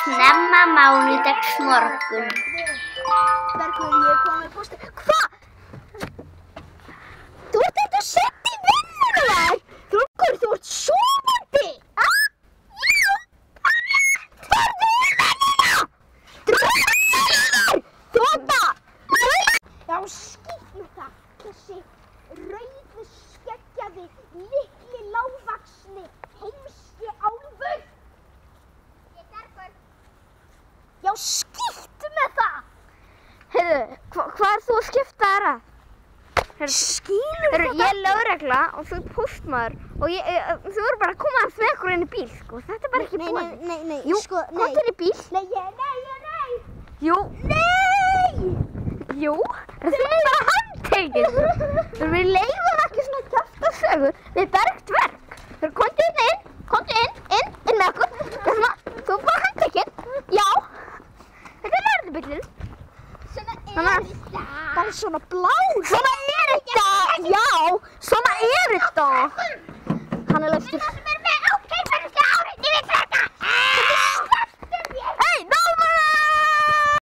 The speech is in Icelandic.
snemma mánudagsmorgun. Bergur, ég er kominn með pósti. Hvað? Þú ert eitthvað sett í vinnuna þar? Bergur, þú ert sofandi! Já! Farðu í vinnuna! Dröðar! Þóta! Já, skýtt með það. Þessi rauðu skeggjaði, litli lágvaxni, heimski álfur. Já, skýttu með það! Heyrðu, hvað er þú að skipta þér að? Skilur Heyrðu, ég er lögregla og þú er póstmaður og þú eru bara að koma aðeins með okkur inn í bíl, sko. Þetta er bara ekki búið. Nei, Jú, sko, komdu inn í bíl. Nei. Jú. Nei! Jú, þú er bara handtekinn. Við leigum ekki svona kjaftasögur við bergdverg. Komdu inn með okkur. Þú er bara handtekinn. Já. Þetta er lögreglubíllinn. Bara svona blá. Svona er þetta! Já, svona er þetta! Hann er laustur.